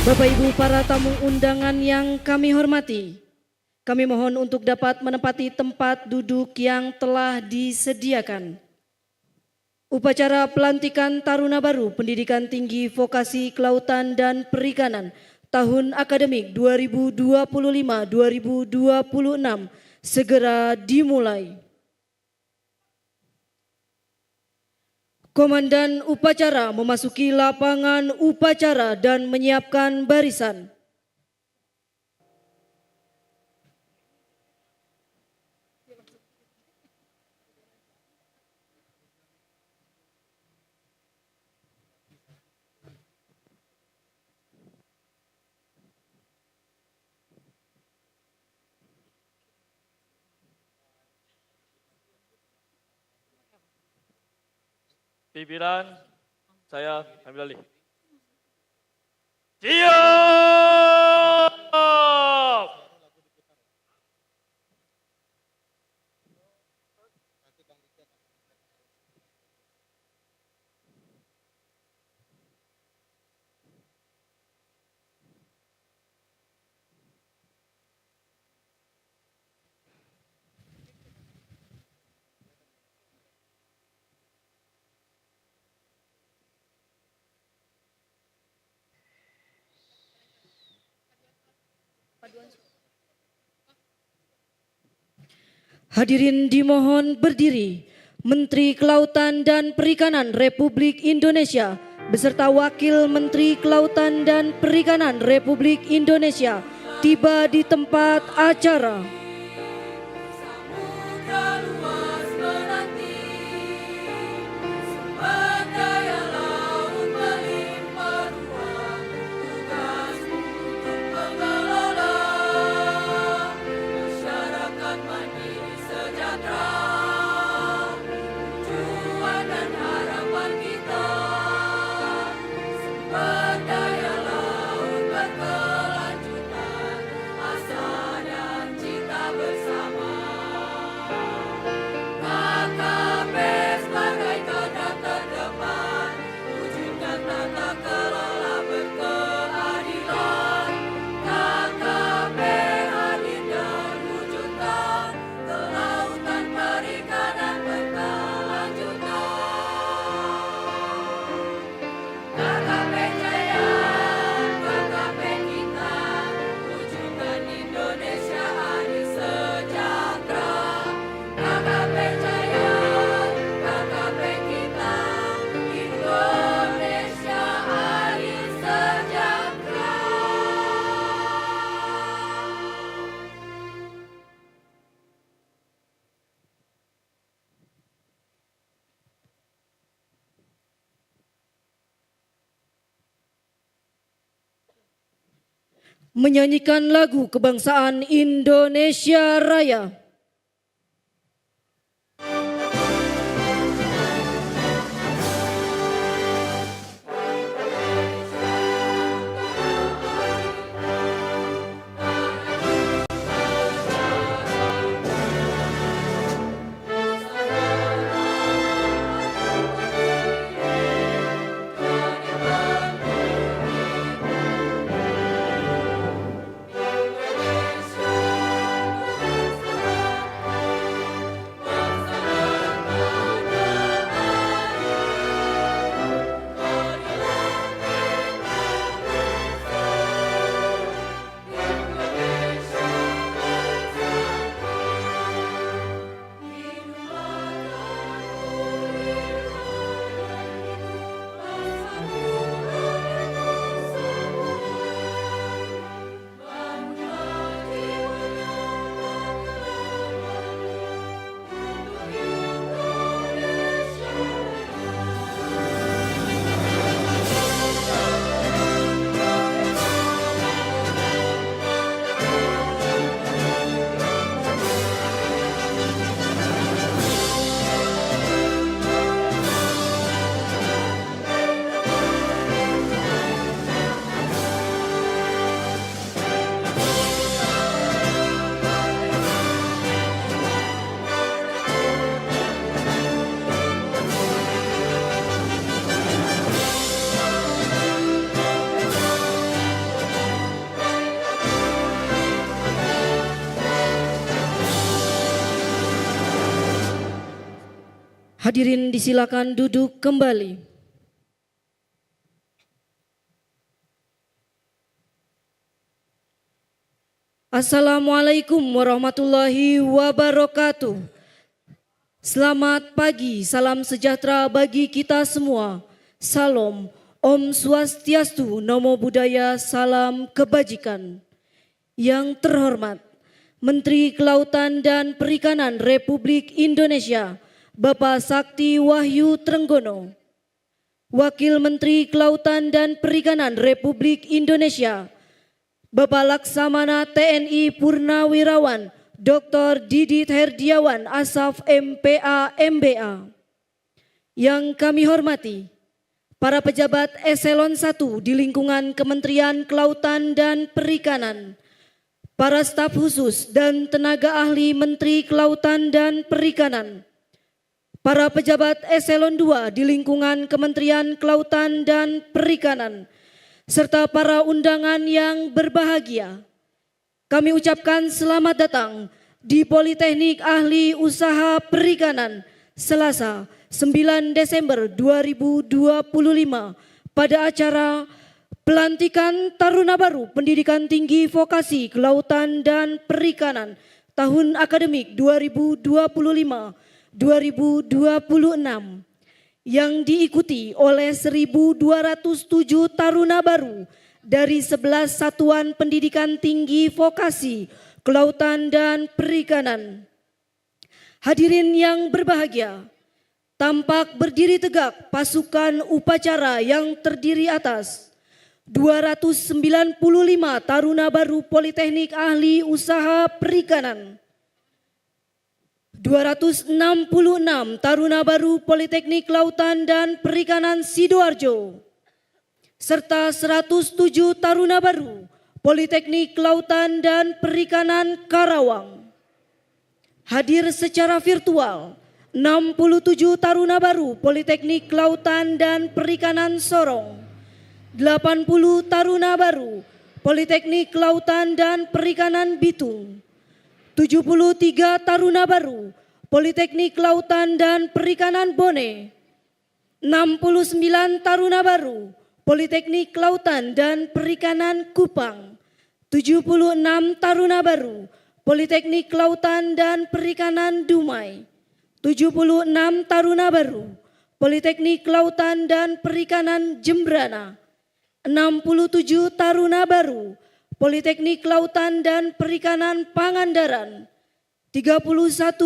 Bapak Ibu para tamu undangan yang kami hormati, kami mohon untuk dapat menempati tempat duduk yang telah disediakan. Upacara pelantikan Taruna Baru Pendidikan Tinggi Vokasi Kelautan dan Perikanan tahun akademik 2025-2026 segera dimulai. Komandan upacara memasuki lapangan upacara dan menyiapkan barisan. Pimpinan, saya ambil alih. Siap! Hadirin dimohon berdiri. Menteri Kelautan dan Perikanan Republik Indonesia beserta Wakil Menteri Kelautan dan Perikanan Republik Indonesia tiba di tempat acara. Menyanyikan lagu kebangsaan Indonesia Raya. Hadirin disilakan duduk kembali. Assalamualaikum warahmatullahi wabarakatuh. Selamat pagi, salam sejahtera bagi kita semua. Salam, Om Swastiastu, Namo Buddhaya, salam kebajikan. Yang terhormat Menteri Kelautan dan Perikanan Republik Indonesia, Bapak Sakti Wahyu Trenggono. Wakil Menteri Kelautan dan Perikanan Republik Indonesia, Bapak Laksamana TNI Purnawirawan Dr. Didit Herdiawan Asaf MPA MBA. Yang kami hormati para pejabat eselon 1 di lingkungan Kementerian Kelautan dan Perikanan, para staf khusus dan tenaga ahli Menteri Kelautan dan Perikanan, para pejabat eselon 2 di lingkungan Kementerian Kelautan dan Perikanan, serta para undangan yang berbahagia. Kami ucapkan selamat datang di Politeknik Ahli Usaha Perikanan Selasa 9 Desember 2025 pada acara pelantikan Taruna Baru Pendidikan Tinggi Vokasi Kelautan dan Perikanan tahun akademik 2025-2026. Yang diikuti oleh 1.207 taruna baru dari 11 satuan pendidikan tinggi vokasi, kelautan dan perikanan. Hadirin yang berbahagia, tampak berdiri tegak pasukan upacara yang terdiri atas 295 taruna baru Politeknik Ahli Usaha Perikanan, 266 taruna baru Politeknik Kelautan dan Perikanan Sidoarjo, serta 107 taruna baru Politeknik Kelautan dan Perikanan Karawang. Hadir secara virtual 67 taruna baru Politeknik Kelautan dan Perikanan Sorong, 80 taruna baru Politeknik Kelautan dan Perikanan Bitung, 73 taruna baru Politeknik Kelautan dan Perikanan Bone, 69 taruna baru Politeknik Kelautan dan Perikanan Kupang, 76 taruna baru Politeknik Kelautan dan Perikanan Dumai, 76 taruna baru Politeknik Kelautan dan Perikanan Jembrana, 67 taruna baru Politeknik Kelautan dan Perikanan Pangandaran, 31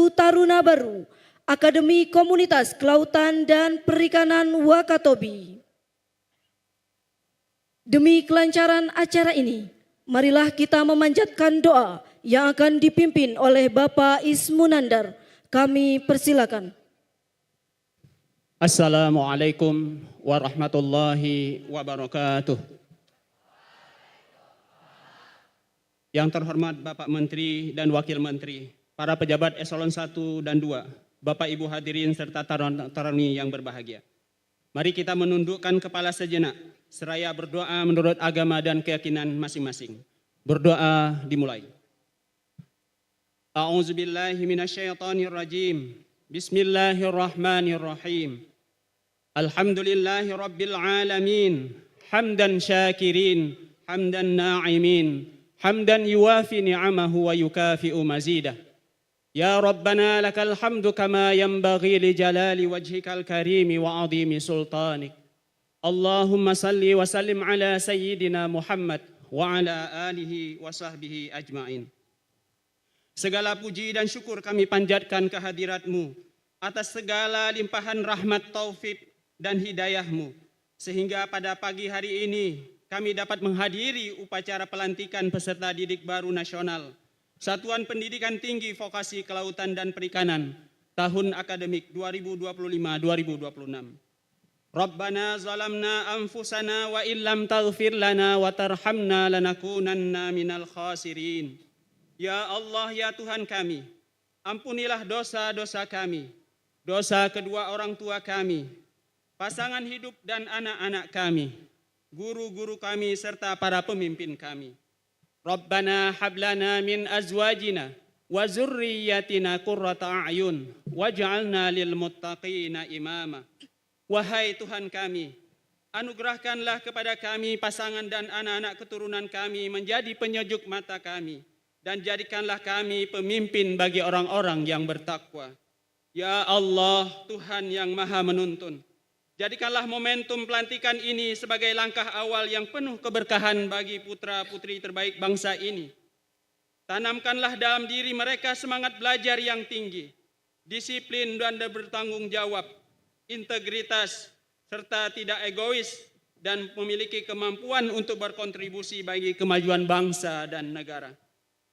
taruna baru Akademi Komunitas Kelautan dan Perikanan Wakatobi. Demi kelancaran acara ini, marilah kita memanjatkan doa yang akan dipimpin oleh Bapak Ismunandar. Kami persilakan. Assalamualaikum warahmatullahi wabarakatuh. Yang terhormat Bapak Menteri dan Wakil Menteri, para pejabat eselon 1 dan 2, Bapak Ibu hadirin serta taruni yang berbahagia. Mari kita menundukkan kepala sejenak, seraya berdoa menurut agama dan keyakinan masing-masing. Berdoa dimulai. A'udzubillahi minasyaitonirrajim. Bismillahirrahmanirrahim. Alhamdulillahi rabbil alamin. Hamdan syakirin, hamdan na'imin. حمدا يوافي نعمه ويكافئ مزيده يا ربنا لك الحمد كما ينبغي لجلال وجهك الكريم وعظيم سلطانك اللهم صل وسلم على سيدنا محمد وعلى آله وصحبه أجمعين. Segala puji dan syukur kami panjatkan kehadirat-Mu atas segala limpahan rahmat, taufik dan hidayah-Mu, sehingga pada pagi hari ini kami dapat menghadiri upacara pelantikan peserta didik baru nasional Satuan Pendidikan Tinggi Vokasi Kelautan dan Perikanan tahun akademik 2025-2026. Rabbana zalamna anfusana wa illam taghfir lana wa tarhamna lanakunanna minal khasirin. Ya Allah, ya Tuhan kami, ampunilah dosa-dosa kami, dosa kedua orang tua kami, pasangan hidup dan anak-anak kami, guru-guru kami serta para pemimpin kami. Rabbana hablana min azwajina wa zurriyyatina qurrata a'yun waj'alna lil muttaqina imama. Wahai Tuhan kami, anugerahkanlah kepada kami pasangan dan anak-anak keturunan kami menjadi penyejuk mata kami, dan jadikanlah kami pemimpin bagi orang-orang yang bertakwa. Ya Allah, Tuhan yang Maha Menuntun, jadikanlah momentum pelantikan ini sebagai langkah awal yang penuh keberkahan bagi putra-putri terbaik bangsa ini. Tanamkanlah dalam diri mereka semangat belajar yang tinggi, disiplin dan bertanggung jawab, integritas, serta tidak egois, dan memiliki kemampuan untuk berkontribusi bagi kemajuan bangsa dan negara.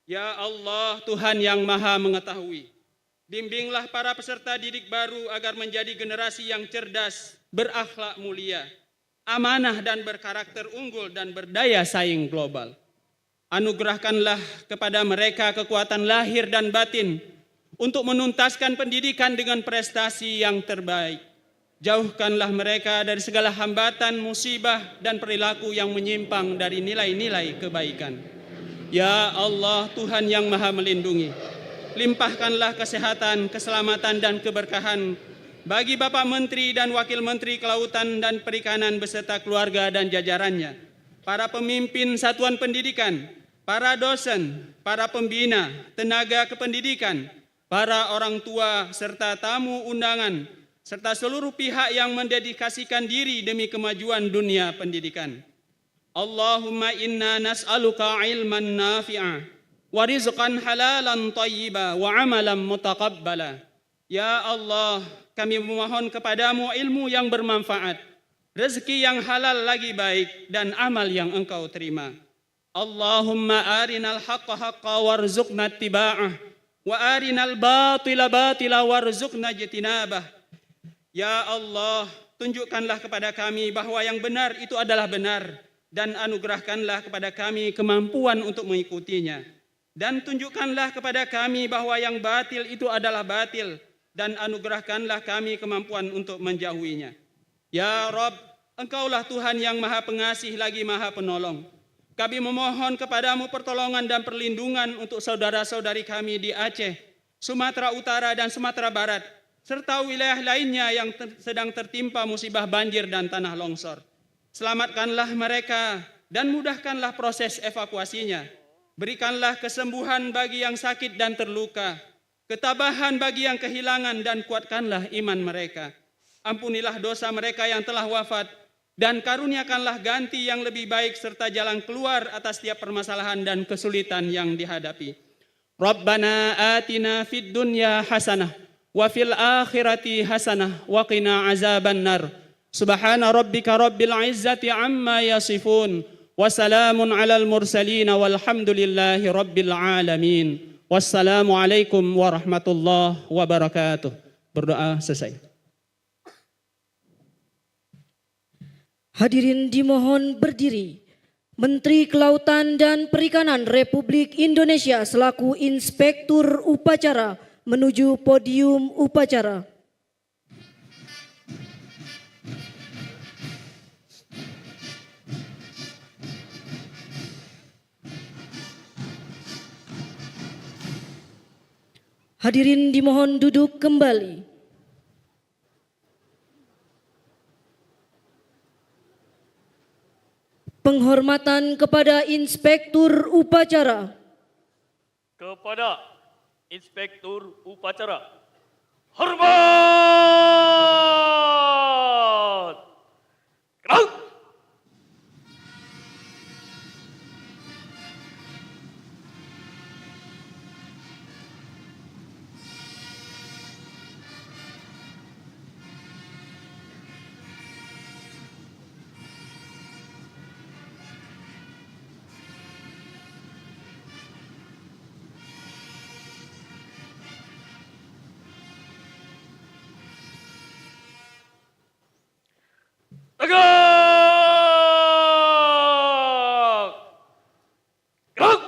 Ya Allah, Tuhan yang Maha Mengetahui, bimbinglah para peserta didik baru agar menjadi generasi yang cerdas, berakhlak mulia, amanah dan berkarakter unggul dan berdaya saing global. Anugerahkanlah kepada mereka kekuatan lahir dan batin untuk menuntaskan pendidikan dengan prestasi yang terbaik. Jauhkanlah mereka dari segala hambatan, musibah, dan perilaku yang menyimpang dari nilai-nilai kebaikan. Ya Allah, Tuhan yang Maha Melindungi, limpahkanlah kesehatan, keselamatan, dan keberkahan bagi Bapak Menteri dan Wakil Menteri Kelautan dan Perikanan beserta keluarga dan jajarannya, para pemimpin satuan pendidikan, para dosen, para pembina, tenaga kependidikan, para orang tua, serta tamu undangan, serta seluruh pihak yang mendedikasikan diri demi kemajuan dunia pendidikan. Allahumma inna nas'aluka ilman nafi'a wa rizqan halalan tayyiba wa amalan mutaqabbala. Ya Allah, kami memohon kepadamu ilmu yang bermanfaat, rezeki yang halal lagi baik, dan amal yang Engkau terima. Allahumma arinal haqqa haqqa warzuqna ittiba'ah wa arinal batila batila warzuqna ijtinabah. Ya Allah, tunjukkanlah kepada kami bahwa yang benar itu adalah benar, dan anugerahkanlah kepada kami kemampuan untuk mengikutinya. Dan tunjukkanlah kepada kami bahwa yang batil itu adalah batil, dan anugerahkanlah kami kemampuan untuk menjauhinya. Ya Rabb, Engkaulah Tuhan yang Maha Pengasih lagi Maha Penolong. Kami memohon kepadamu pertolongan dan perlindungan untuk saudara-saudari kami di Aceh, Sumatera Utara, dan Sumatera Barat, serta wilayah lainnya yang sedang tertimpa musibah banjir dan tanah longsor. Selamatkanlah mereka dan mudahkanlah proses evakuasinya. Berikanlah kesembuhan bagi yang sakit dan terluka, ketabahan bagi yang kehilangan, dan kuatkanlah iman mereka. Ampunilah dosa mereka yang telah wafat, dan karuniakanlah ganti yang lebih baik serta jalan keluar atas setiap permasalahan dan kesulitan yang dihadapi. Rabbana atina fid dunya hasanah wa fil akhirati hasanah wa qina azabannar. Subhana rabbika rabbil izzati amma yasifun wa salamun alal mursalin walhamdulillahi rabbil alamin. Wassalamualaikum warahmatullahi wabarakatuh. Berdoa selesai. Hadirin dimohon berdiri. Menteri Kelautan dan Perikanan Republik Indonesia selaku Inspektur Upacara menuju podium upacara. Hadirin dimohon duduk kembali. Penghormatan kepada Inspektur Upacara. Kepada Inspektur Upacara, hormat! Gerak! Tegak! Gerak!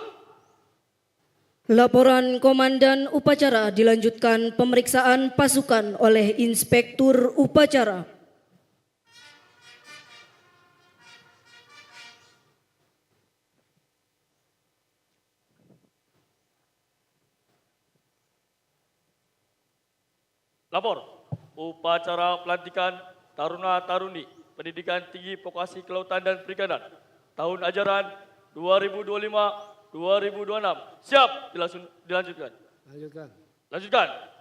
Laporan Komandan Upacara dilanjutkan pemeriksaan pasukan oleh Inspektur Upacara. Lapor, upacara pelantikan Taruna-Taruni Pendidikan Tinggi Vokasi Kelautan dan Perikanan tahun ajaran 2025-2026. Siap, dilanjutkan. Lanjutkan. Lanjutkan.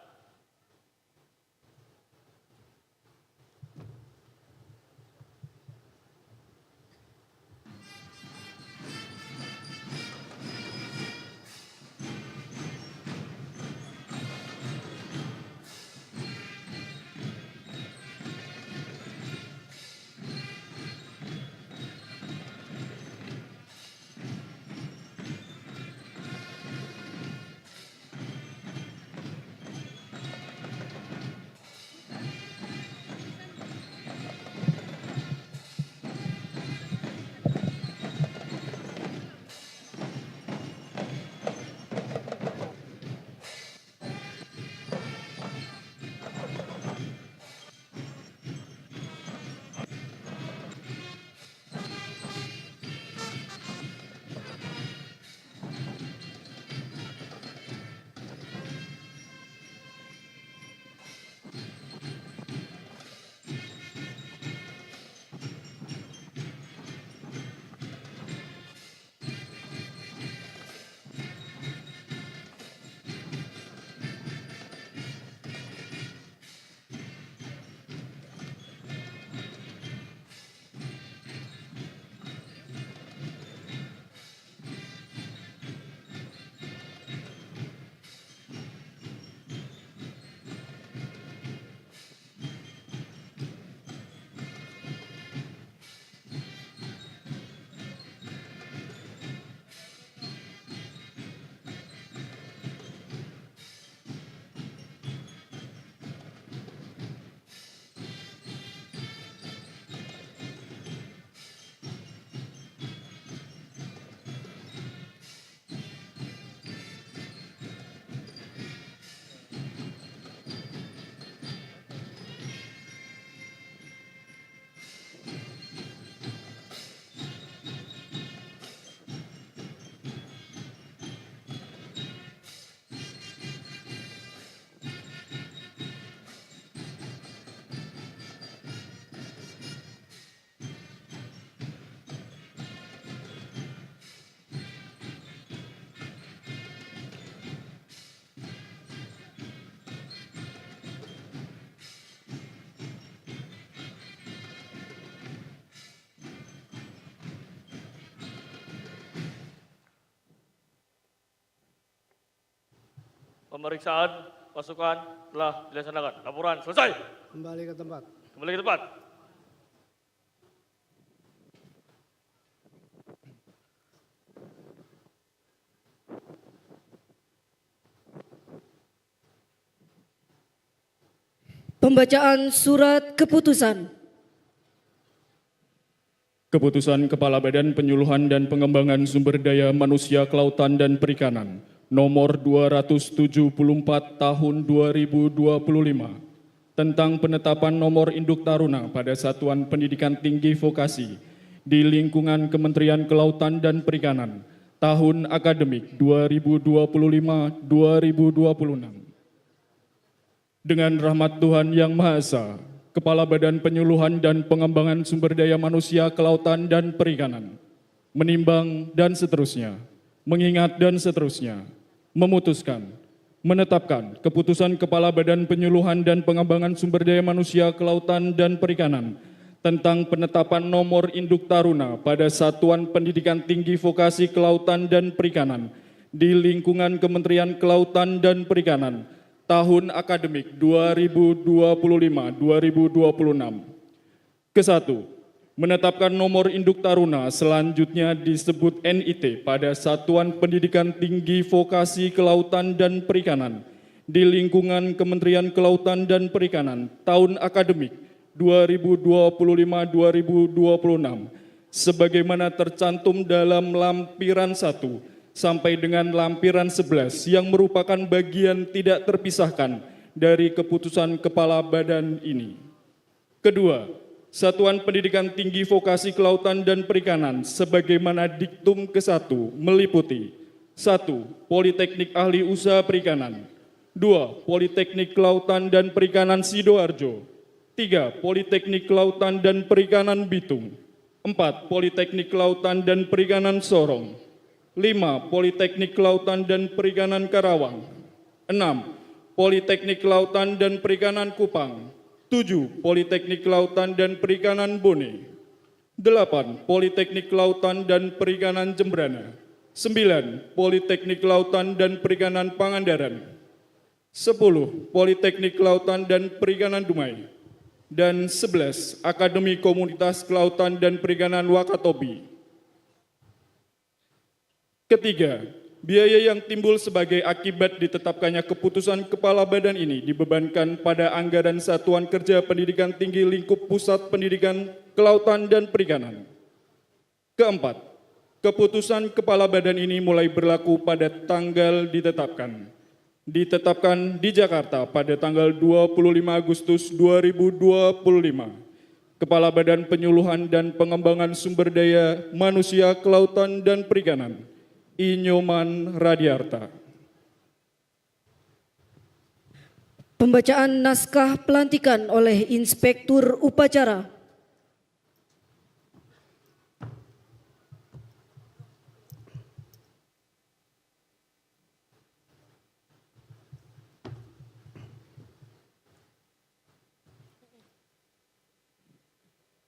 Pemeriksaan pasukan telah dilaksanakan. Laporan selesai. Kembali ke tempat. Kembali ke tempat. Pembacaan surat keputusan. Keputusan Kepala Badan Penyuluhan dan Pengembangan Sumber Daya Manusia Kelautan dan Perikanan nomor 274 tahun 2025 tentang penetapan nomor induk taruna pada Satuan Pendidikan Tinggi Vokasi di lingkungan Kementerian Kelautan dan Perikanan tahun akademik 2025-2026. Dengan rahmat Tuhan Yang Maha Esa, Kepala Badan Penyuluhan dan Pengembangan Sumber Daya Manusia Kelautan dan Perikanan, menimbang dan seterusnya, mengingat dan seterusnya, memutuskan, menetapkan keputusan Kepala Badan Penyuluhan dan Pengembangan Sumber Daya Manusia Kelautan dan Perikanan tentang penetapan nomor induk taruna pada Satuan Pendidikan Tinggi Vokasi Kelautan dan Perikanan di lingkungan Kementerian Kelautan dan Perikanan tahun akademik 2025-2026. Kesatu, menetapkan nomor induk taruna selanjutnya disebut NIT pada Satuan Pendidikan Tinggi Vokasi Kelautan dan Perikanan di lingkungan Kementerian Kelautan dan Perikanan tahun akademik 2025-2026 sebagaimana tercantum dalam lampiran 1 sampai dengan lampiran 11 yang merupakan bagian tidak terpisahkan dari keputusan Kepala Badan ini. Kedua, Satuan Pendidikan Tinggi Vokasi Kelautan dan Perikanan sebagaimana diktum ke-1 meliputi 1. Politeknik Ahli Usaha Perikanan, 2. Politeknik Kelautan dan Perikanan Sidoarjo. 3. Politeknik Kelautan dan Perikanan Bitung. 4. Politeknik Kelautan dan Perikanan Sorong. 5. Politeknik Kelautan dan Perikanan Karawang. 6. Politeknik Kelautan dan Perikanan Kupang. 7. Politeknik Kelautan dan Perikanan Bone. 8. Politeknik Kelautan dan Perikanan Jembrana. 9. Politeknik Kelautan dan Perikanan Pangandaran. 10. Politeknik Kelautan dan Perikanan Dumai. Dan 11. Akademi Komunitas Kelautan dan Perikanan Wakatobi. Ketiga, biaya yang timbul sebagai akibat ditetapkannya keputusan Kepala Badan ini dibebankan pada anggaran Satuan Kerja Pendidikan Tinggi Lingkup Pusat Pendidikan Kelautan dan Perikanan. Keempat, keputusan Kepala Badan ini mulai berlaku pada tanggal ditetapkan di Jakarta pada tanggal 25 Agustus 2025. Kepala Badan Penyuluhan dan Pengembangan Sumber Daya Manusia Kelautan dan Perikanan, I. Nyoman Radiarta. Pembacaan naskah pelantikan oleh Inspektur Upacara.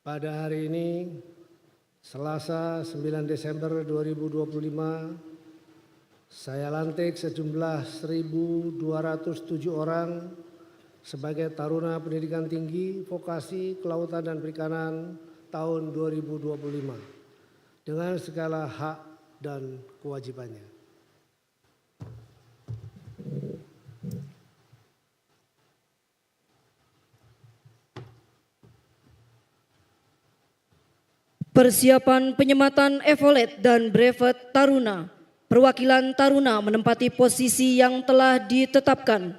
Pada hari ini, Selasa 9 Desember 2025, saya lantik sejumlah 1.207 orang sebagai Taruna Pendidikan Tinggi Vokasi Kelautan dan Perikanan tahun 2025 dengan segala hak dan kewajibannya. Persiapan penyematan evolet dan brevet Taruna. Perwakilan Taruna menempati posisi yang telah ditetapkan.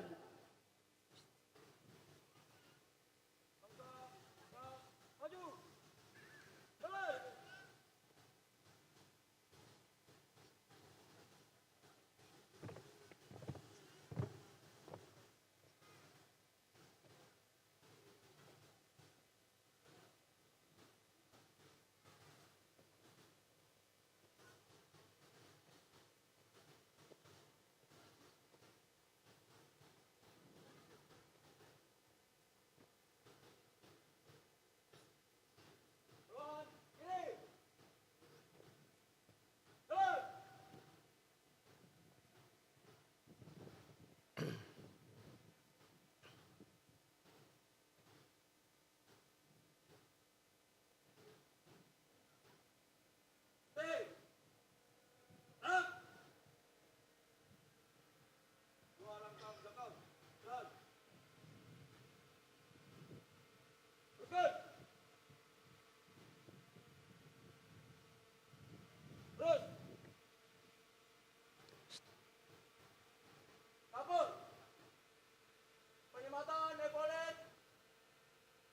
Penyematan evolet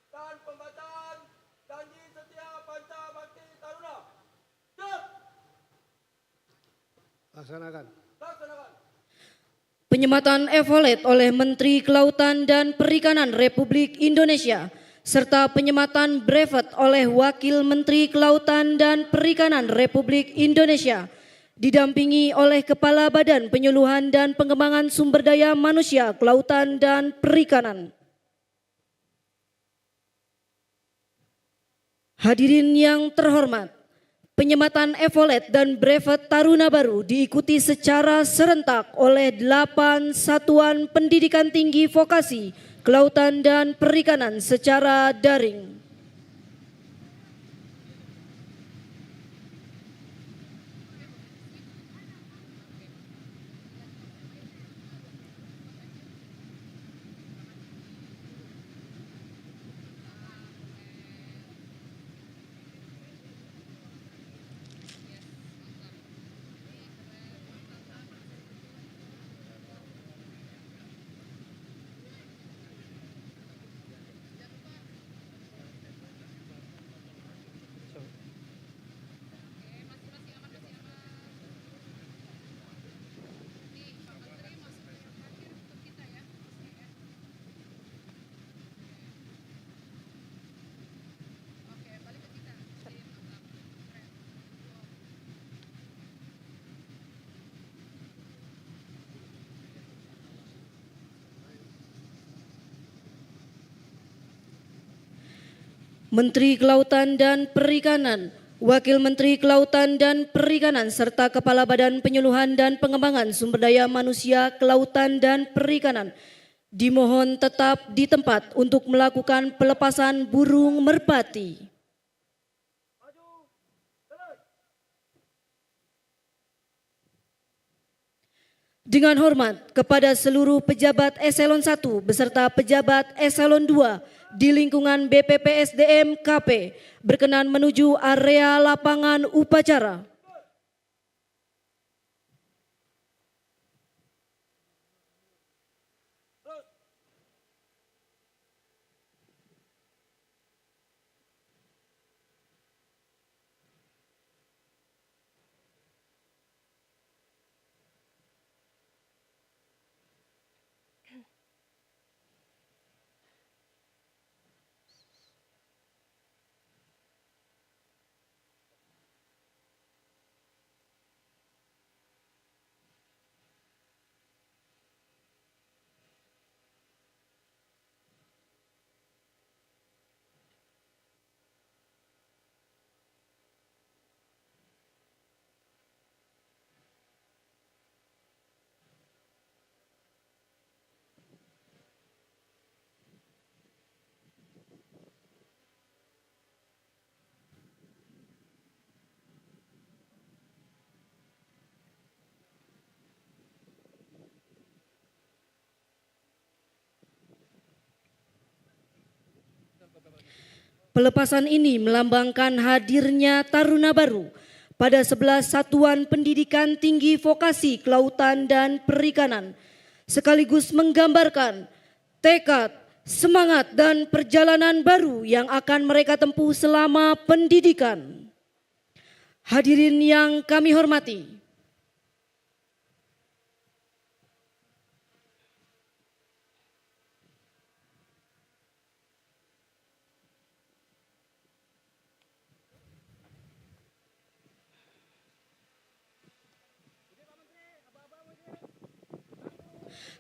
dan pembacaan janji setia panca bakti Taruna. Siap. Laksanakan. Penyematan evolet oleh Menteri Kelautan dan Perikanan Republik Indonesia serta penyematan brevet oleh Wakil Menteri Kelautan dan Perikanan Republik Indonesia didampingi oleh Kepala Badan Penyuluhan dan Pengembangan Sumber Daya Manusia Kelautan dan Perikanan. Hadirin yang terhormat, penyematan evolet dan brevet Taruna baru diikuti secara serentak oleh 8 satuan pendidikan tinggi vokasi, kelautan dan perikanan secara daring. Menteri Kelautan dan Perikanan, Wakil Menteri Kelautan dan Perikanan, serta Kepala Badan Penyuluhan dan Pengembangan Sumber Daya Manusia Kelautan dan Perikanan dimohon tetap di tempat untuk melakukan pelepasan burung merpati. Dengan hormat kepada seluruh pejabat Eselon 1 beserta pejabat Eselon 2 di lingkungan BPPSDM KP berkenan menuju area lapangan upacara. Pelepasan ini melambangkan hadirnya taruna baru pada 11 satuan pendidikan tinggi vokasi kelautan dan perikanan, sekaligus menggambarkan tekad, semangat dan perjalanan baru yang akan mereka tempuh selama pendidikan.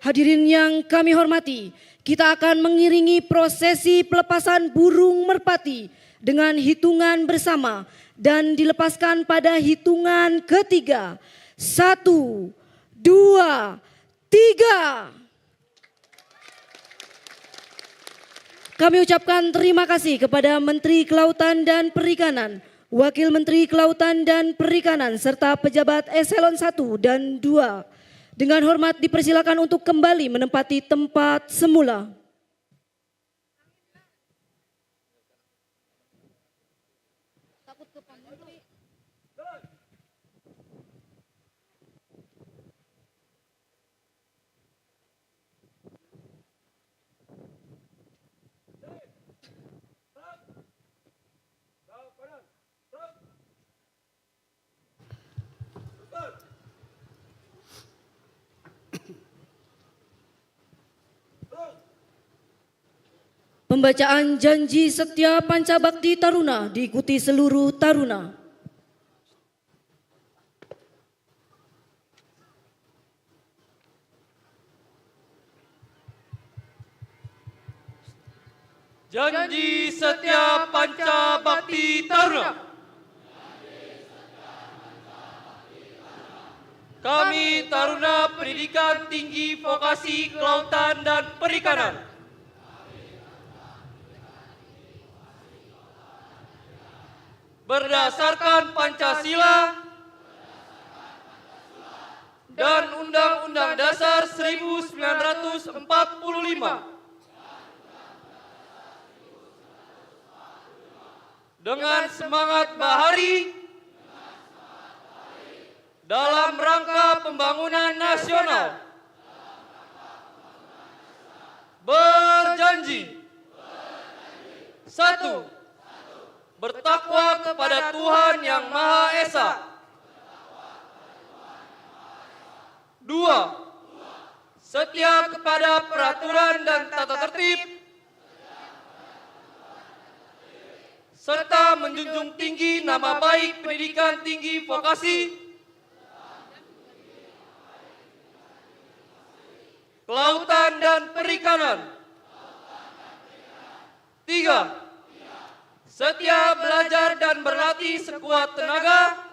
Hadirin yang kami hormati, kita akan mengiringi prosesi pelepasan burung merpati dengan hitungan bersama dan dilepaskan pada hitungan ketiga. 1, 2, 3. Kami ucapkan terima kasih kepada Menteri Kelautan dan Perikanan, Wakil Menteri Kelautan dan Perikanan, serta pejabat Eselon 1 dan 2. Dengan hormat dipersilakan untuk kembali menempati tempat semula. Pembacaan janji setia Pancabakti Taruna diikuti seluruh taruna. Janji setia Pancabakti Taruna. Kami Taruna Pendidikan Tinggi Vokasi Kelautan dan Perikanan berdasarkan Pancasila dan Undang-Undang Dasar 1945 dengan semangat bahari dalam rangka pembangunan nasional, berjanji 1. Bertakwa kepada Tuhan Yang Maha Esa. 2. Setia kepada peraturan dan tata tertib serta menjunjung tinggi nama baik pendidikan tinggi vokasi kelautan dan perikanan. 3. setia belajar dan berlatih sekuat tenaga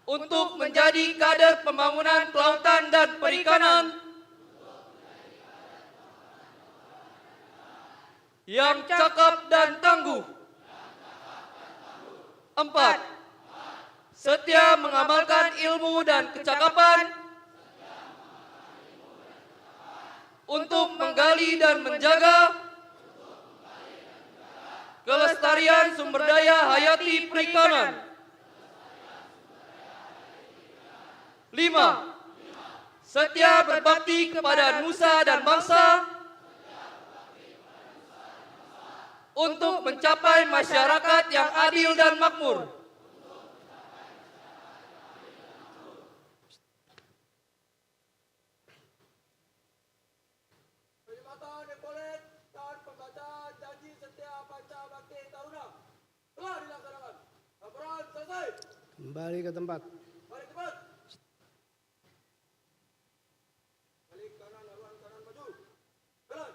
untuk menjadi kader pembangunan kelautan dan perikanan yang cakap dan tangguh. 4. Setia mengamalkan ilmu dan kecakapan untuk menggali dan menjaga kelestarian sumber daya hayati perikanan. 5. Setia berbakti kepada nusa dan bangsa untuk mencapai masyarakat yang adil dan makmur. Perkhidmatan Epaulet dan pembacaan janji setia Panca Bakti Taruna telah dilaksanakan. Laporan selesai. Kembali ke tempat. Balik tempat. Balik kanan, haluan kanan maju. Jalan.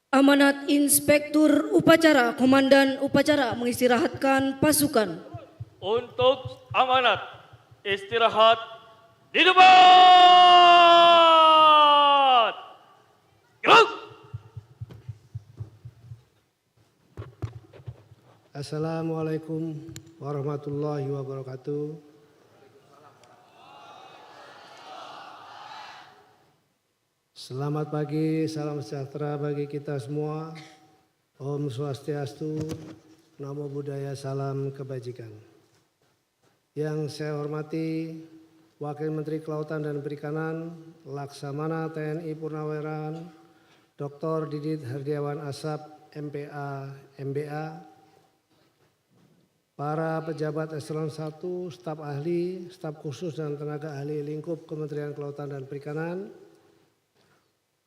Amanat Inspektur Upacara, Komandan Upacara mengistirahatkan pasukan. Untuk amanat istirahat di tempat. Gerak! Assalamualaikum warahmatullahi wabarakatuh. Selamat pagi, salam sejahtera bagi kita semua. Om Swastiastu, Namo Buddhaya, salam kebajikan. Yang saya hormati Wakil Menteri Kelautan dan Perikanan, Laksamana TNI Purnawirawan, Dr. Didit Herdiawan Asap, MPA, MBA, para pejabat eselon 1, staf ahli, staf khusus dan tenaga ahli lingkup Kementerian Kelautan dan Perikanan,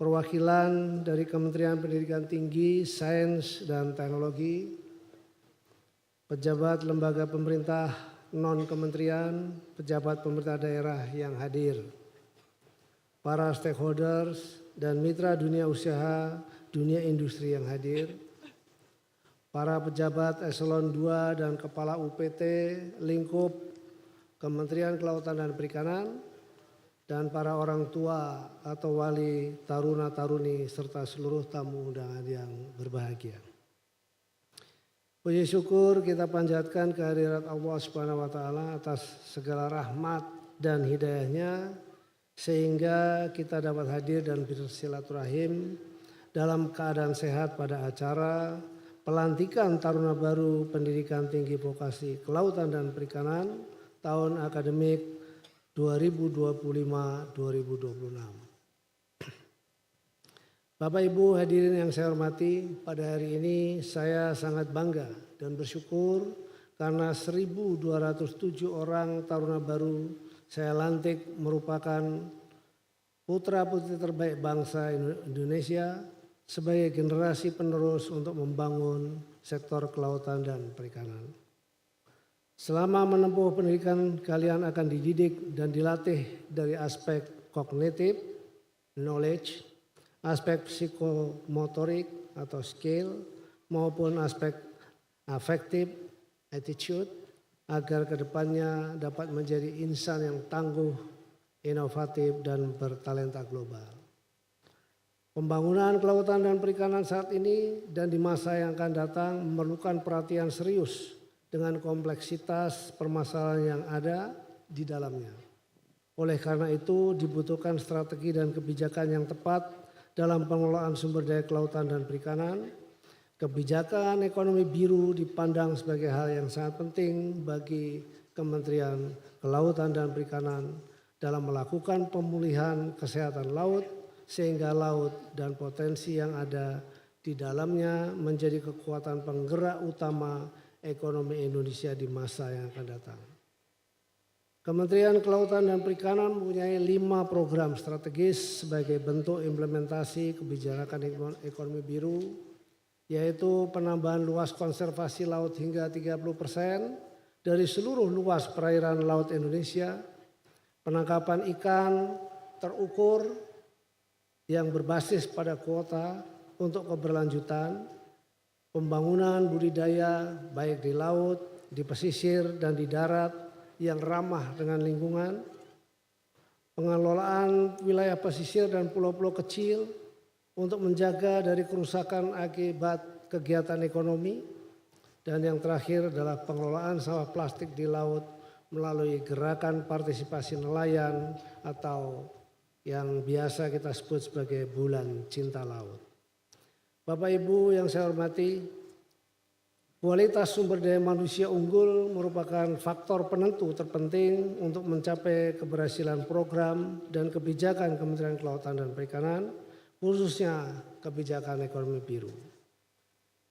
perwakilan dari Kementerian Pendidikan Tinggi, Sains dan Teknologi, pejabat lembaga pemerintah non-kementerian, pejabat pemerintah daerah yang hadir, para stakeholders dan mitra dunia usaha, dunia industri yang hadir, para pejabat eselon 2 dan kepala UPT lingkup Kementerian Kelautan dan Perikanan, dan para orang tua atau wali taruna-taruni serta seluruh tamu undangan yang berbahagia. Puji syukur kita panjatkan kehadirat Allah Subhanahu wa taala atas segala rahmat dan hidayahnya sehingga kita dapat hadir dan bersilaturahim dalam keadaan sehat pada acara pelantikan taruna baru Pendidikan Tinggi Vokasi Kelautan dan Perikanan tahun akademik 2025-2026. Bapak Ibu hadirin yang saya hormati, pada hari ini saya sangat bangga dan bersyukur karena 1.207 orang taruna baru saya lantik merupakan putra-putri terbaik bangsa Indonesia sebagai generasi penerus untuk membangun sektor kelautan dan perikanan. Selama menempuh pendidikan, kalian akan dididik dan dilatih dari aspek kognitif, knowledge, aspek psikomotorik atau skill, maupun aspek afektif, attitude, agar kedepannya dapat menjadi insan yang tangguh, inovatif, dan bertalenta global. Pembangunan kelautan dan perikanan saat ini dan di masa yang akan datang memerlukan perhatian serius dengan kompleksitas permasalahan yang ada di dalamnya. Oleh karena itu dibutuhkan strategi dan kebijakan yang tepat dalam pengelolaan sumber daya kelautan dan perikanan. Kebijakan ekonomi biru dipandang sebagai hal yang sangat penting bagi Kementerian Kelautan dan Perikanan dalam melakukan pemulihan kesehatan laut sehingga laut dan potensi yang ada di dalamnya menjadi kekuatan penggerak utama ekonomi Indonesia di masa yang akan datang. Kementerian Kelautan dan Perikanan mempunyai 5 program strategis sebagai bentuk implementasi kebijakan ekonomi biru, yaitu penambahan luas konservasi laut hingga 30% dari seluruh luas perairan laut Indonesia, penangkapan ikan terukur yang berbasis pada kuota untuk keberlanjutan, pembangunan budidaya baik di laut, di pesisir dan di darat yang ramah dengan lingkungan, pengelolaan wilayah pesisir dan pulau-pulau kecil untuk menjaga dari kerusakan akibat kegiatan ekonomi, dan yang terakhir adalah pengelolaan sampah plastik di laut melalui gerakan partisipasi nelayan atau yang biasa kita sebut sebagai Bulan Cinta Laut. Bapak Ibu yang saya hormati, kualitas sumber daya manusia unggul merupakan faktor penentu terpenting untuk mencapai keberhasilan program dan kebijakan Kementerian Kelautan dan Perikanan, khususnya kebijakan ekonomi biru.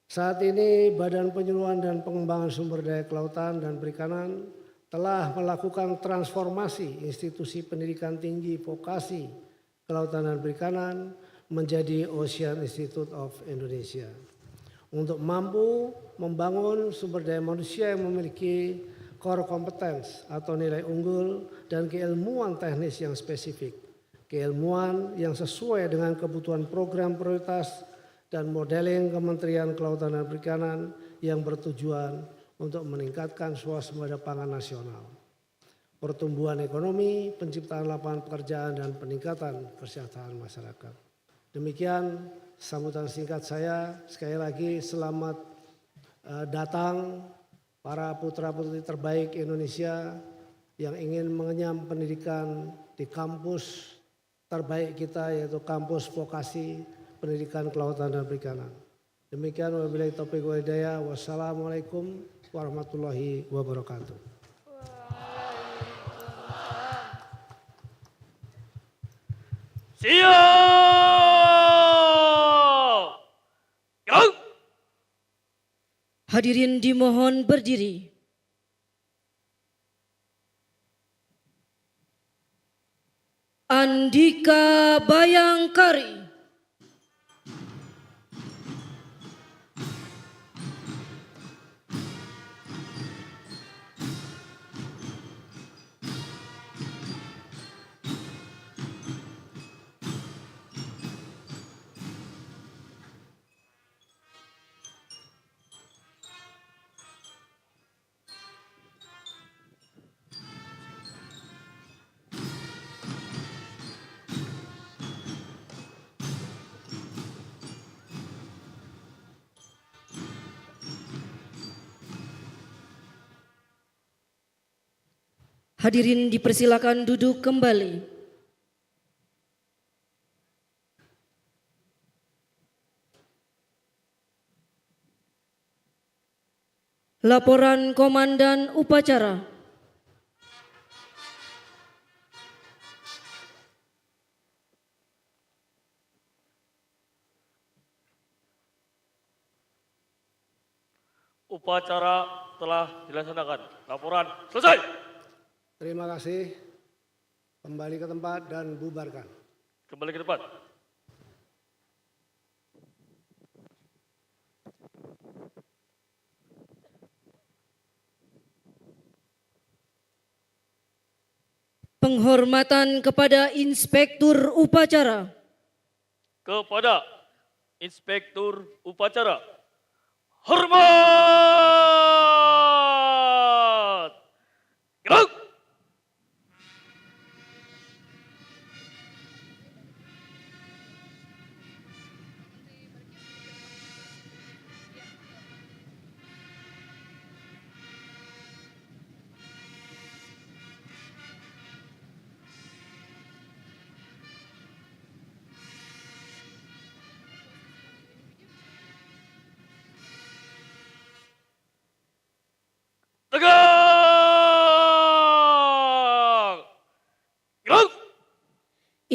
Saat ini Badan Penyuluhan dan Pengembangan Sumber Daya Kelautan dan Perikanan telah melakukan transformasi institusi pendidikan tinggi vokasi kelautan dan perikanan menjadi Ocean Institute of Indonesia untuk mampu membangun sumber daya manusia yang memiliki core competence atau nilai unggul dan keilmuan teknis yang spesifik, keilmuan yang sesuai dengan kebutuhan program prioritas dan modeling Kementerian Kelautan dan Perikanan yang bertujuan untuk meningkatkan swasembada pangan nasional, pertumbuhan ekonomi, penciptaan lapangan pekerjaan dan peningkatan kesejahteraan masyarakat. Demikian sambutan singkat saya. Sekali lagi selamat datang para putra-putri terbaik Indonesia yang ingin mengenyam pendidikan di kampus terbaik kita, yaitu kampus vokasi pendidikan kelautan dan perikanan. Demikian, wabillahi taufiq wal hidayah. Wassalamualaikum warahmatullahi wabarakatuh. Siap! Go! Hadirin dimohon berdiri. Andika Bayangkari. Hadirin dipersilakan duduk kembali. Laporan Komandan Upacara. Upacara telah dilaksanakan. Laporan selesai. Terima kasih. Kembali ke tempat dan bubarkan. Kembali ke depan. Penghormatan kepada Inspektur Upacara. Kepada Inspektur Upacara. Hormat! Gerak!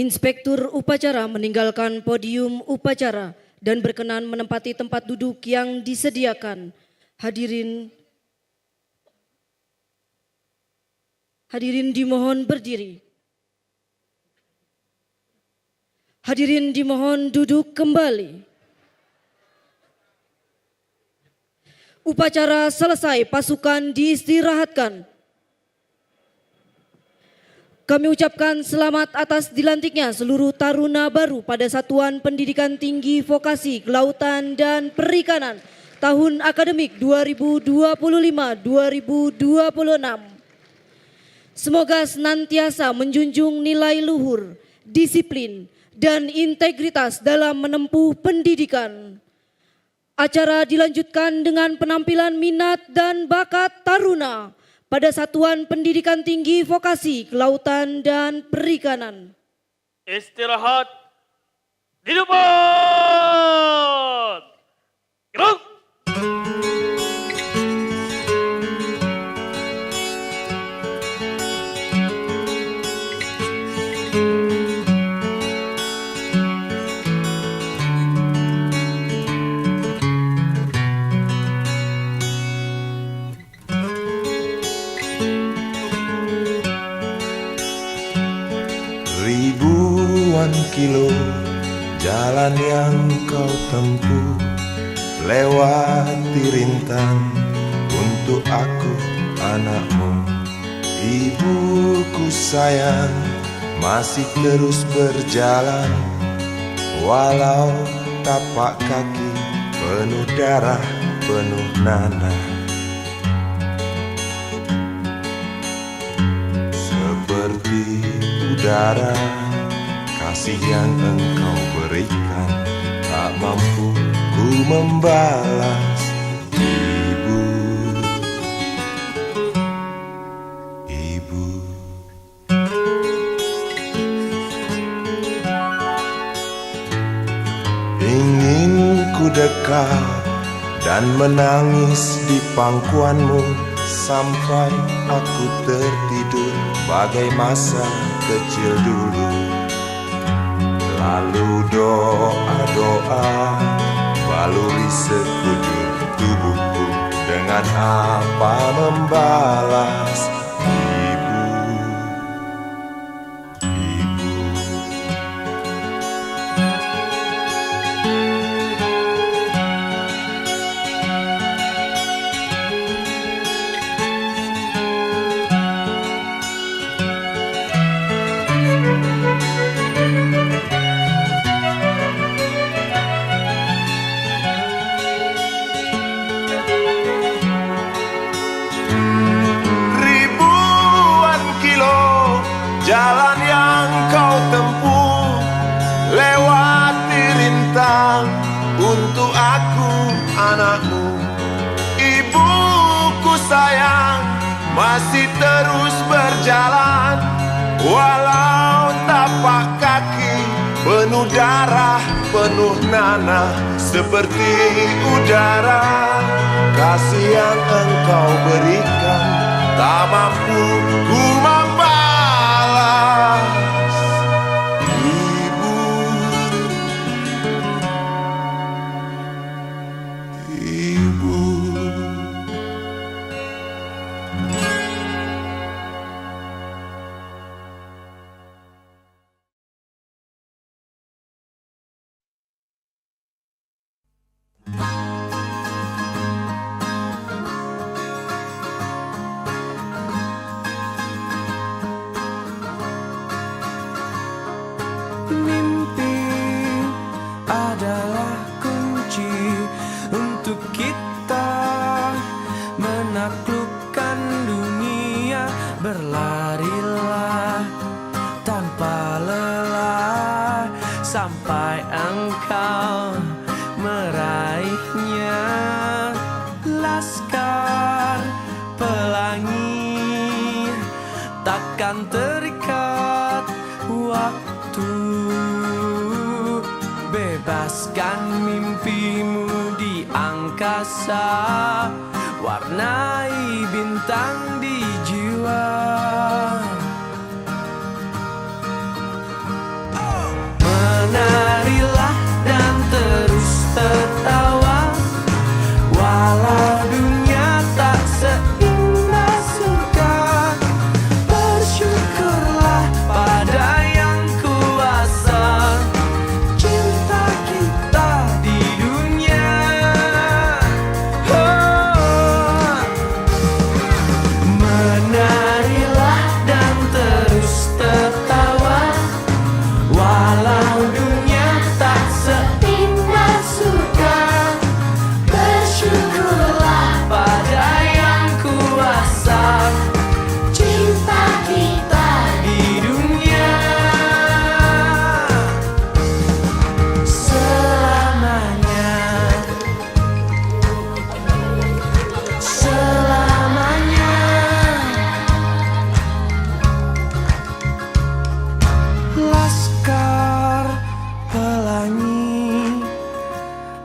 Inspektur upacara meninggalkan podium upacara dan berkenan menempati tempat duduk yang disediakan. Hadirin dimohon berdiri. Hadirin dimohon duduk kembali. Upacara selesai, pasukan diistirahatkan. Kami ucapkan selamat atas dilantiknya seluruh taruna baru pada Satuan Pendidikan Tinggi Vokasi Kelautan dan Perikanan tahun akademik 2025-2026. Semoga senantiasa menjunjung nilai luhur, disiplin, dan integritas dalam menempuh pendidikan. Acara dilanjutkan dengan penampilan minat dan bakat taruna pada Satuan Pendidikan Tinggi Vokasi Kelautan dan Perikanan. Istirahat di depan. Gerak. Ribuan kilo jalan yang kau tempuh, lewati rintang untuk aku anakmu. Ibuku sayang masih terus berjalan, walau tapak kaki penuh darah, penuh nanah. Seperti udara, kasih yang engkau berikan tak mampu ku membalas. Ibu, ibu. Ingin ku dekat dan menangis di pangkuanmu sampai aku tertidur bagai masa kecil dulu. Lalu doa-doa baluri sekujur tubuhku, dengan apa membalas. Ibu, ibu. Jalan yang kau tempuh, lewati rintang untuk aku anakmu. Ibuku sayang masih terus berjalan, walau tapak kaki penuh darah, penuh nanah. Seperti udara, kasih yang engkau berikan tak mampu ku membalas. Ibu, ibu. Mimpi adalah kunci untuk kita menaklukkan dunia. Berlarilah tanpa lelah sampai engkau meraihnya. Laskar pelangi takkan terikat waktu. Bebaskan mimpimu di angkasa, warnai bintang di jiwa.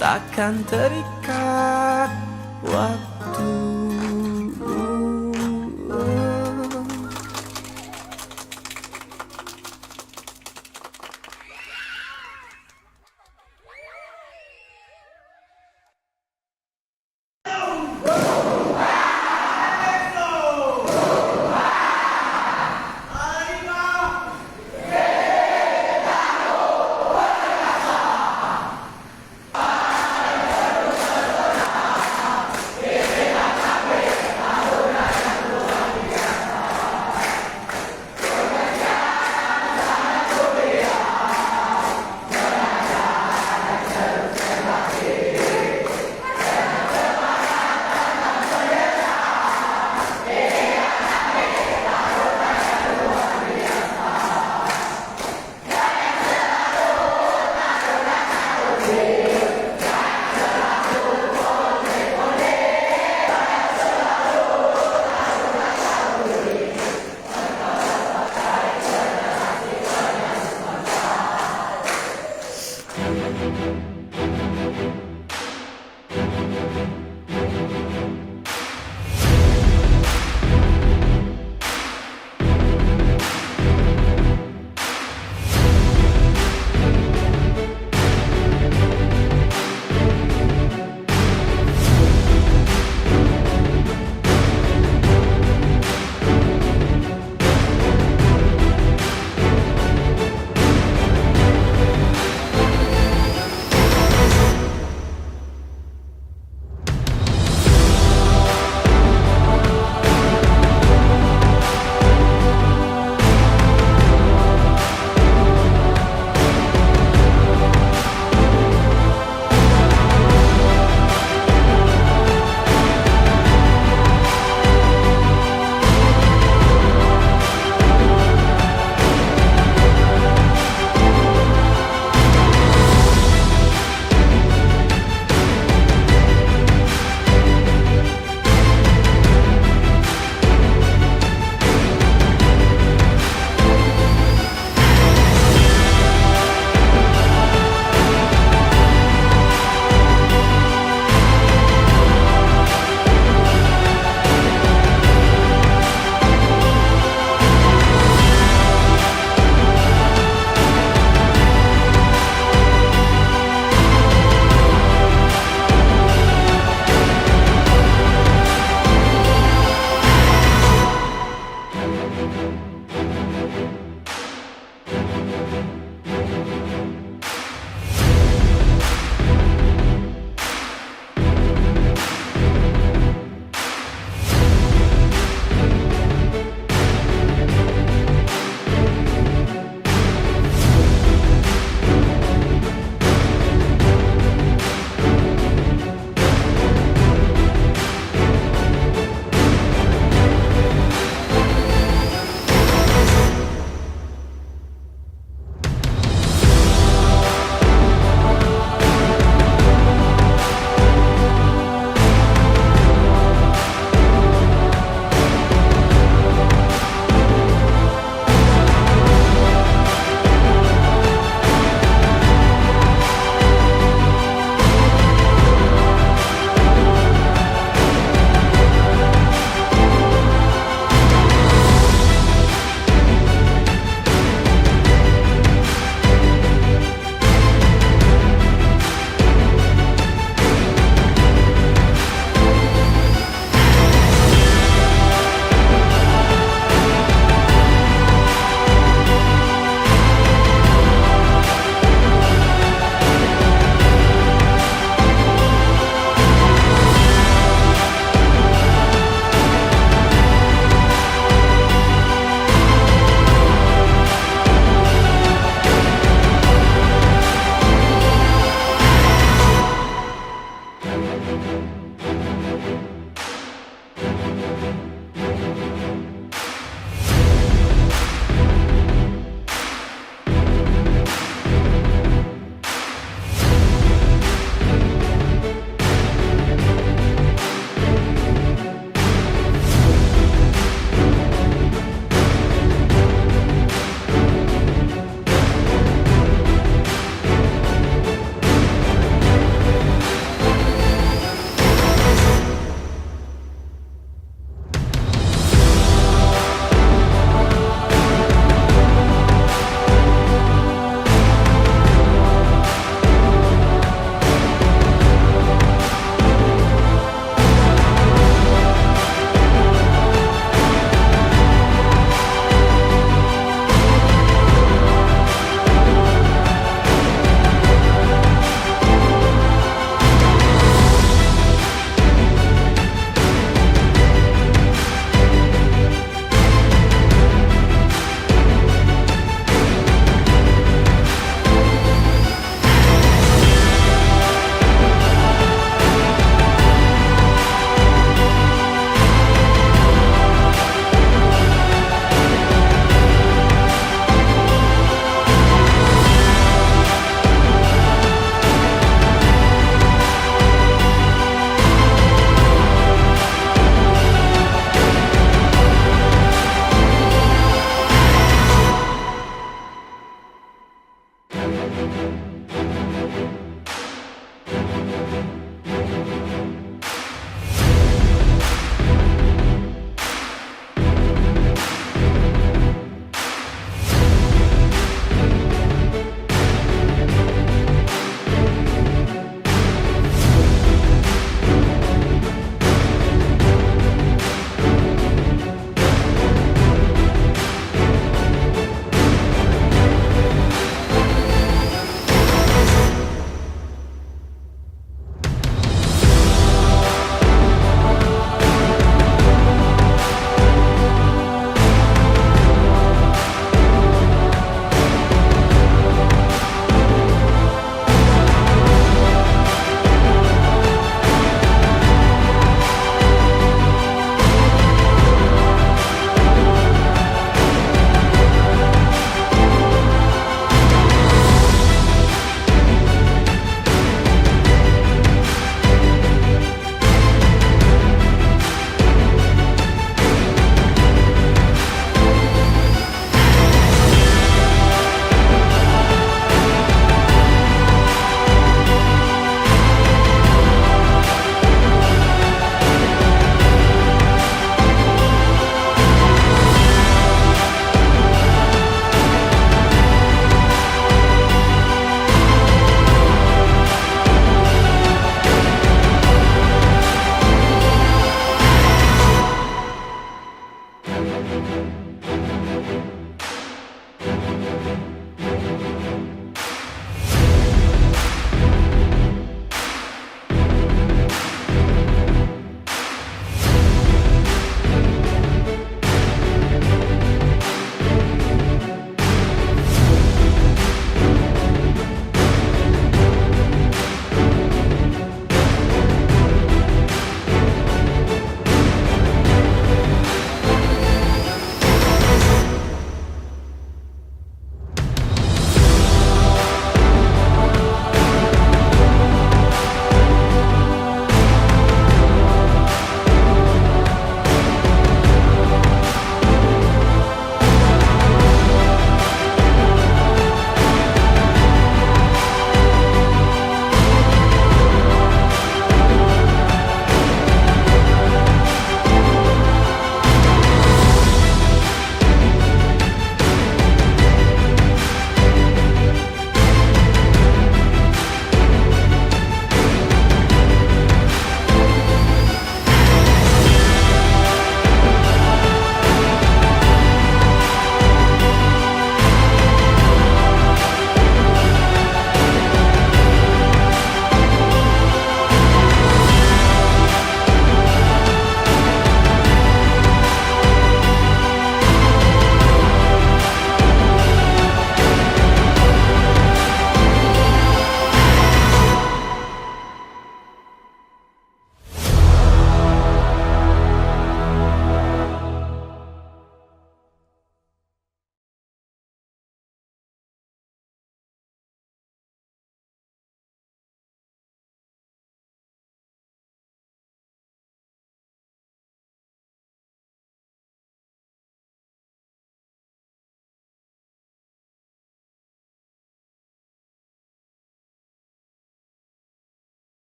takkan terikat waktu.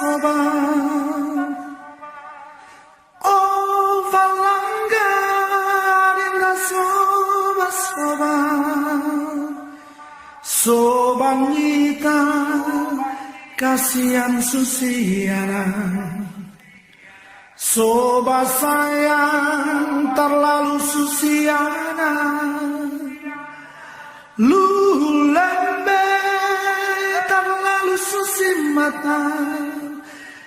sobang Oh valanga Adinda sobang Sobang kita Kasihan susiana Soba sayang terlalu susiana Lulembe terlalu susi mata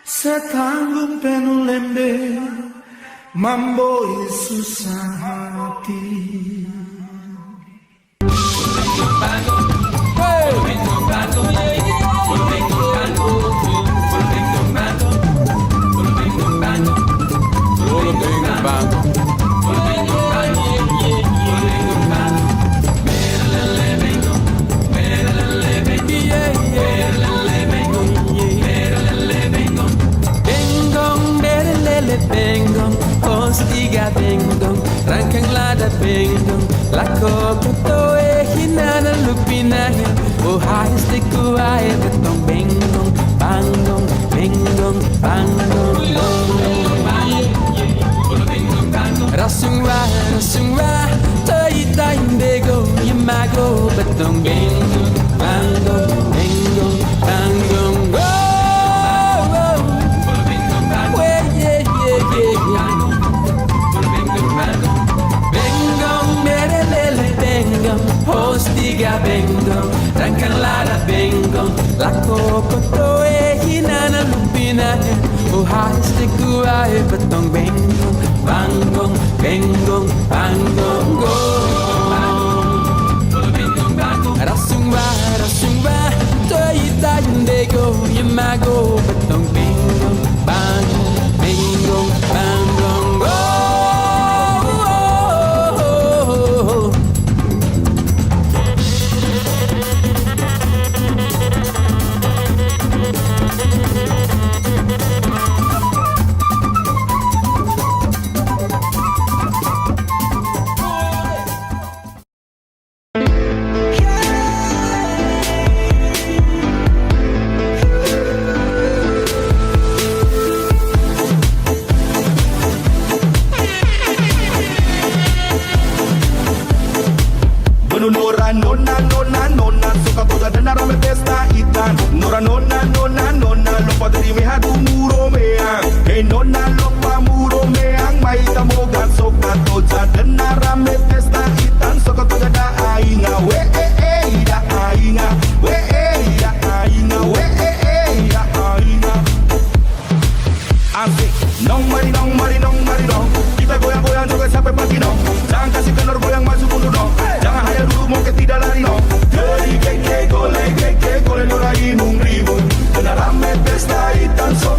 Setanggung penuh lembe Mamboi susah hati Bengong, postiga bengong, rangkang lada bengong, lako kutoe hinana lupinaya, oh haistiku ae betong bengong, bangong, bengong, bangong, rasungwa, toita indego, yamago betong bengong, bangong, bengong, bangong, Postiga bengong, rangkang lada bengong, lako kotoe hinana lupina, oh haistiku ae betong bengong, bangong, bengong, bangong, go. Rasungwa, toita indego, yamago betong bengong, bangong, bengong, bangong, go. Nona, suka toda dana rame pesta itan. Nora nona, lopa dari meha du muro meang. Hey nona, lopa muro meang. Maita mogan soka toda dana rame pesta itan. Suka toda da ainga, we da ainga, we da ainga, we da ainga. Asik, nong mari dong. Kita goyang-goyang juga sampai pagi dong. Jangan kasih kendor goyang masuk mundur dong. Jangan hanya duduk mau tidak lari dong. Dari keke gole nora inung ribut. Kena rame pesta hitam so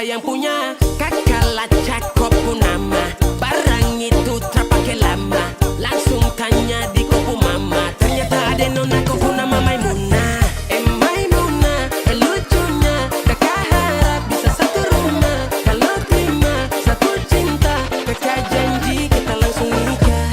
yang punya. Kakak cakep pun nama, barang itu terpakai lama. Langsung tanya di kupu mama, ternyata ada nona kupu nama Maimunah. Maimunah, lucunya kakak harap bisa satu rumah. Kalau terima satu cinta, kakak janji kita langsung nikah.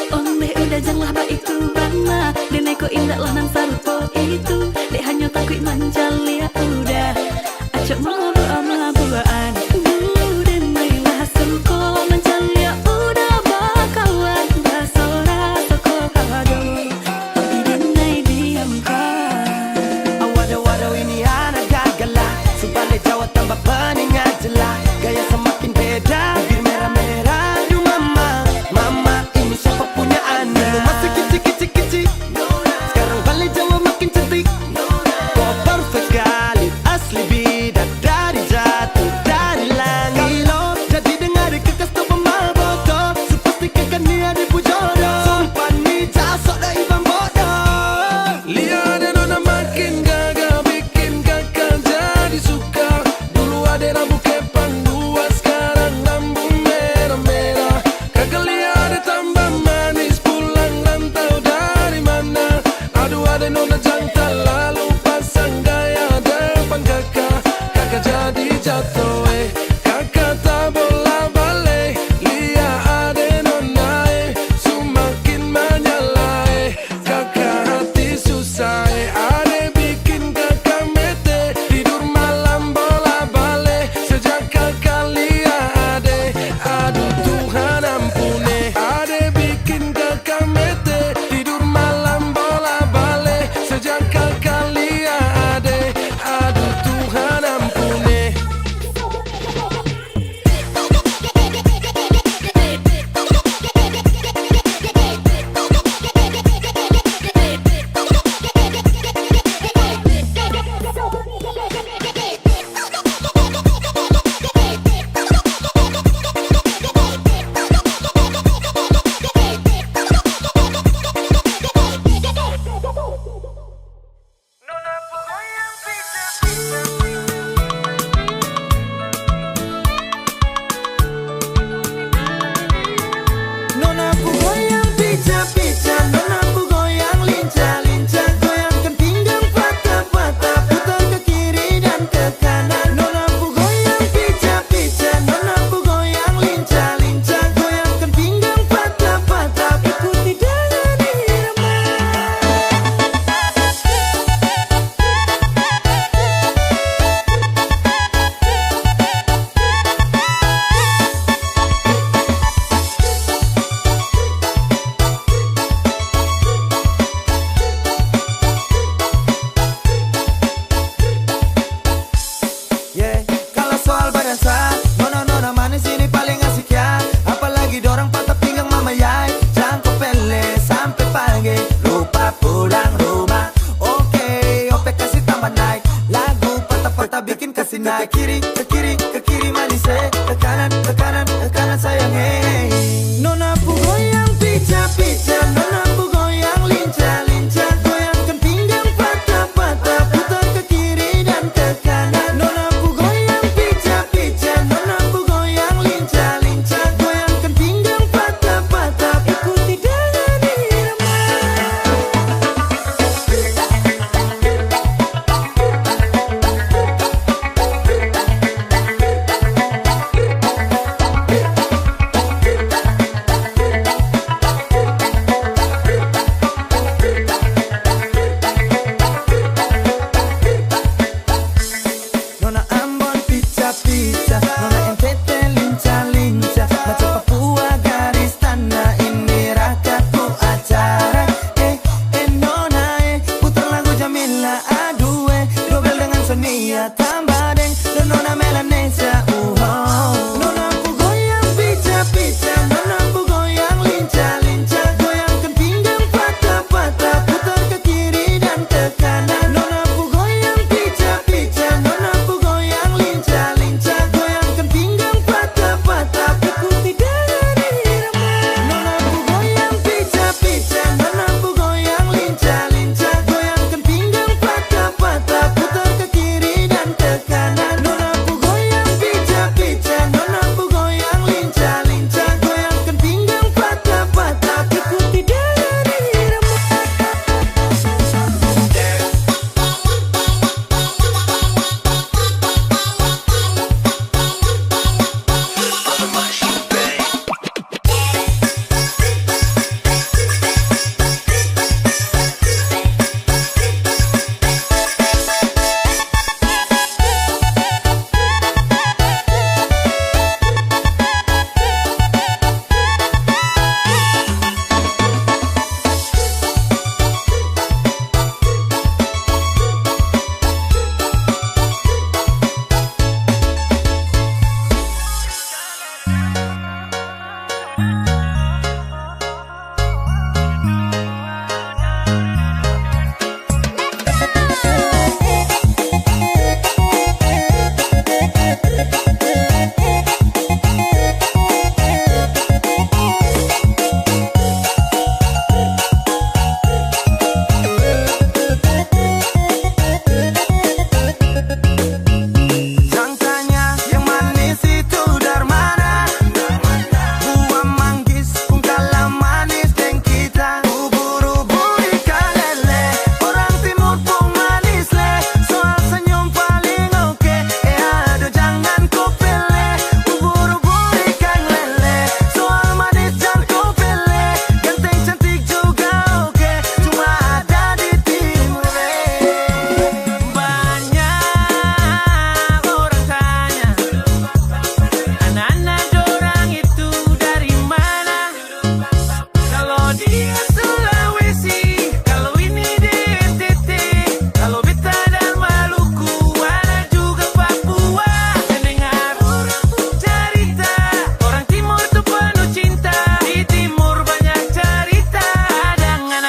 Oleh udah janganlah ba itu bana, dene ko indah lah nang sarupo itu, dek hanya takut manjali ya udah, acak mau buaan, dene lah suko manjali ya udah bakawan, basora toko kado, tapi dene diam kan. Waduh ini anak gagala, sebalik Jawa tambah peningat jelas, gaya semakin beda, bibir merah-merah. Aduh mama ini siapa punya anak? Dulu masih kecil-kecil, sekarang balik Jawa makin cantik. Kau perfect kali, asli bidadari.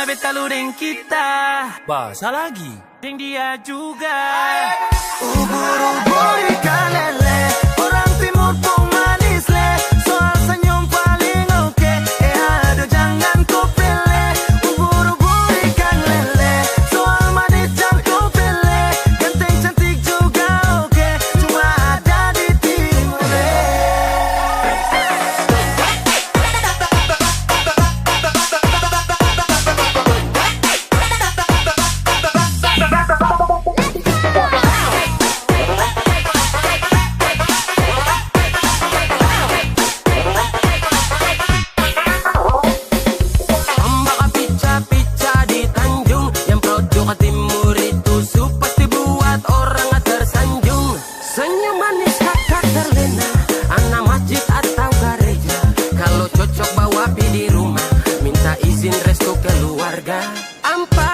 beta lu deng kita. Bahasa lagi. Deng dia juga. Ubur-ubur ikan lele, orang timur pun manis le. Soal senyum paling oke, aduh jangan kau pilih. Ubur-ubur ikan lele, soal manis jangan kau pilih. Ganteng cantik juga oke, cuma ada di timur le. Cocok bawa pi di rumah, minta izin restu keluarga. Ampa